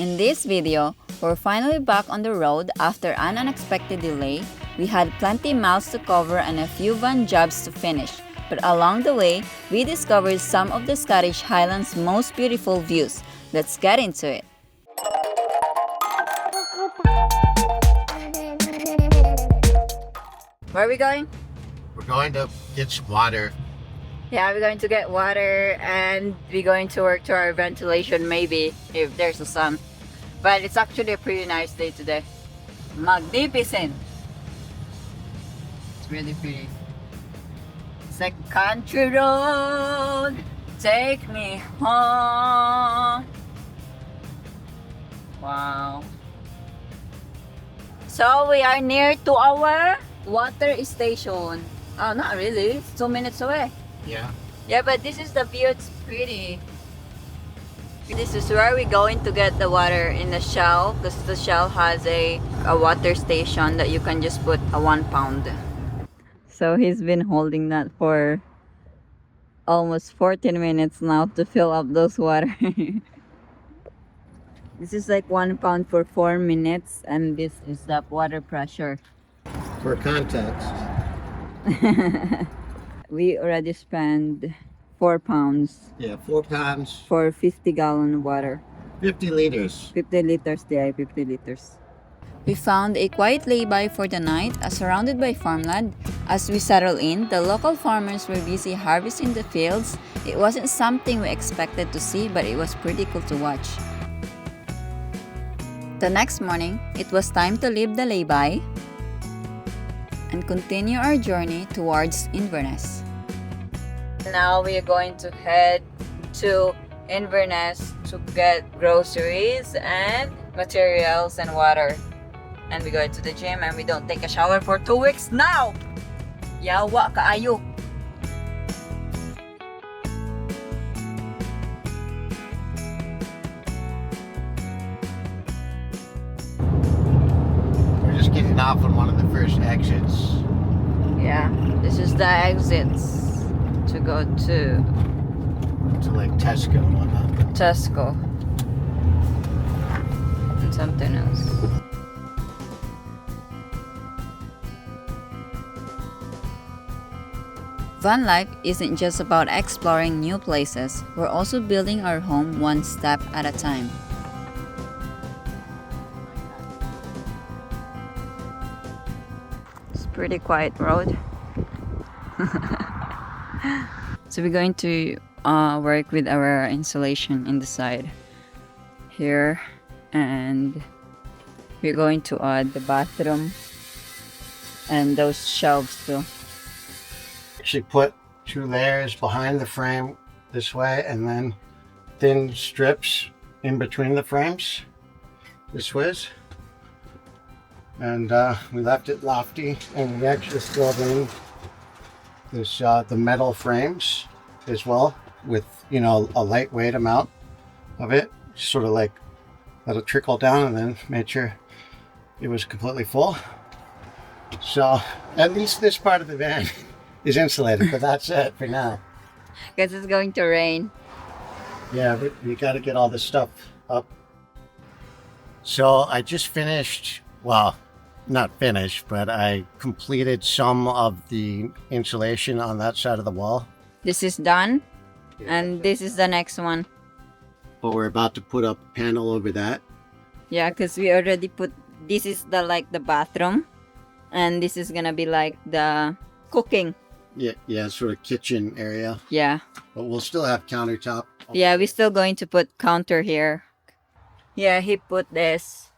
In this video, we're finally back on the road after an unexpected delay. We had plenty miles to cover and a few van jobs to finish, but along the way, we discovered some of the Scottish Highlands' most beautiful views. Let's get into it. Where are we going? We're going to get some water. Yeah, we're going to get water and we're going to work to our ventilation maybe if there's a sun. But it's actually a pretty nice day today. Magnificent! It's really pretty. It's like country road, take me home. Wow. So we are near to our water station. Oh, not really. It's 2 minutes away. Yeah. Yeah, but this is the view. It's pretty. This is where we're going to get the water in the Shell, because the Shell has a water station that you can just put a 1 pound. So he's been holding that for almost 14 minutes now to fill up those water. This is like 1 pound for 4 minutes, and this is the water pressure. For context. We already spent 4 pounds. Yeah, 4 pounds. For 50-gallon water. 50 liters. 50 liters, yeah, 50 liters. We found a quiet lay-by for the night, surrounded by farmland. As we settled in, the local farmers were busy harvesting the fields. It wasn't something we expected to see, but it was pretty cool to watch. The next morning, it was time to leave the lay-by and continue our journey towards Inverness. Now we are going to head to Inverness to get groceries and materials and water. And we go to the gym and we don't take a shower for 2 weeks now! Yawa kaayo! We're just getting off on one of the first exits. Yeah, this is the exits to go to like Tesco and whatnot. Tesco and something else. Vanlife isn't just about exploring new places, we're also building our home one step at a time. It's a pretty quiet road. So we're going to work with our insulation in the side here, and we're going to add the bathroom and those shelves too. Actually put 2 layers behind the frame this way, and then thin strips in between the frames this way. And we left it lofty, and we actually filled in this the metal frames as well with, you know, a lightweight amount of it, sort of like let it trickle down, and then made sure it was completely full. So at least this part of the van is insulated, but that's it for now. Because it's going to rain. Yeah, but we got to get all this stuff up. So I just finished, well, not finished, but I completed some of the insulation on that side of the wall. This is done, and this is the next one. But we're about to put up a panel over that. Yeah, because we already put, this is the like the bathroom, and this is gonna be like the cooking. Yeah, sort of kitchen area. Yeah. But we'll still have countertop. Yeah, we're still going to put counter here. Yeah, he put this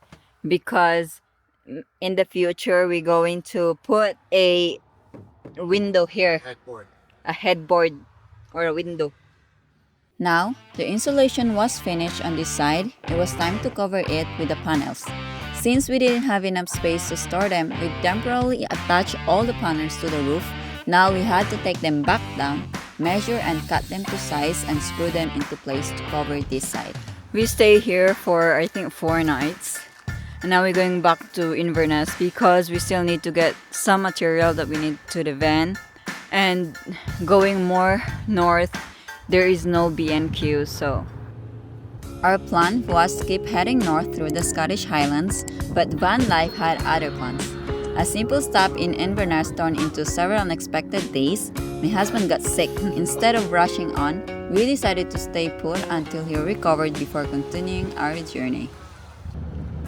because in the future we're going to put a window here. Headboard. A headboard or a window. Now, the insulation was finished on this side. It was time to cover it with the panels. Since we didn't have enough space to store them, we temporarily attached all the panels to the roof. Now we had to take them back down, measure and cut them to size, and screw them into place to cover this side. We stay here for I think 4 nights. And now we're going back to Inverness because we still need to get some material that we need to the van. And going more north, there is no B&Q, so Our plan was to keep heading north through the Scottish Highlands, but Vanlife had other plans. A simple stop in Inverness turned into several unexpected days. My husband got sick. Instead of rushing on, we decided to stay put until he recovered before continuing our journey.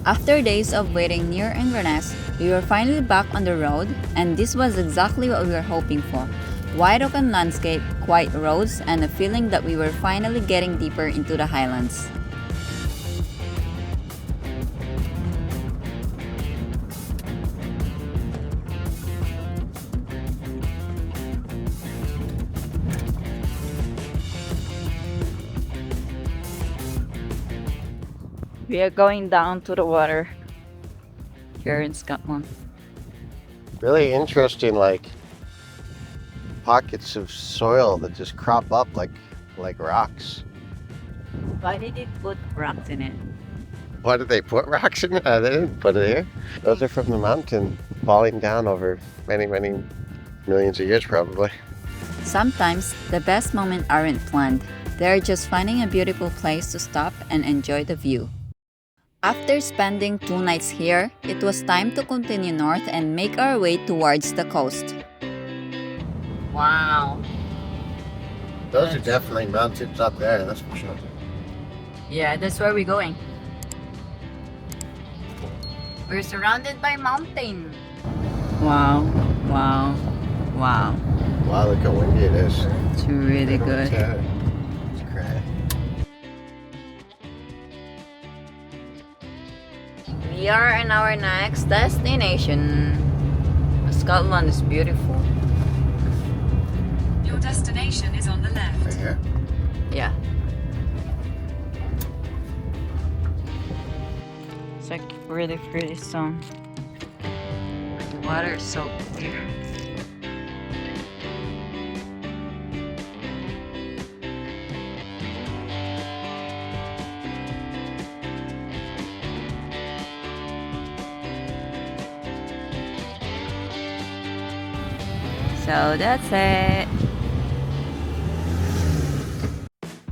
After days of waiting near Inverness, we were finally back on the road, and this was exactly what we were hoping for. Wide open landscape, quiet roads, and a feeling that we were finally getting deeper into the Highlands. We are going down to the water here in Scotland. Really interesting, like pockets of soil that just crop up like rocks. Why did it put rocks in it? Why did they put rocks in it? They didn't put it here. Those are from the mountain falling down over many millions of years probably. Sometimes the best moments aren't planned. They're just finding a beautiful place to stop and enjoy the view. After spending 2 nights here, it was time to continue north and make our way towards the coast. Wow. Those are definitely mountains up there, that's for sure. Yeah, that's where we're going. We're surrounded by mountain. Wow, wow, wow. Wow, look how windy it is. It's really good. It's great. We are in our next destination. Scotland is beautiful. Your destination is on the left. Right here? Yeah. It's like really pretty stone. The water is so clear. So that's it.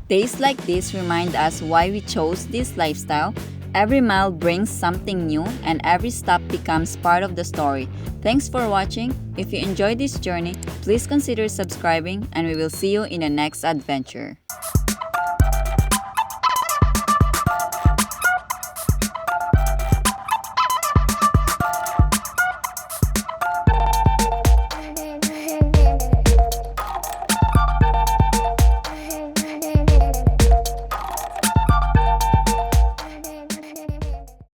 Days like this remind us why we chose this lifestyle. Every mile brings something new and every stop becomes part of the story. Thanks for watching. If you enjoyed this journey, please consider subscribing and we will see you in the next adventure.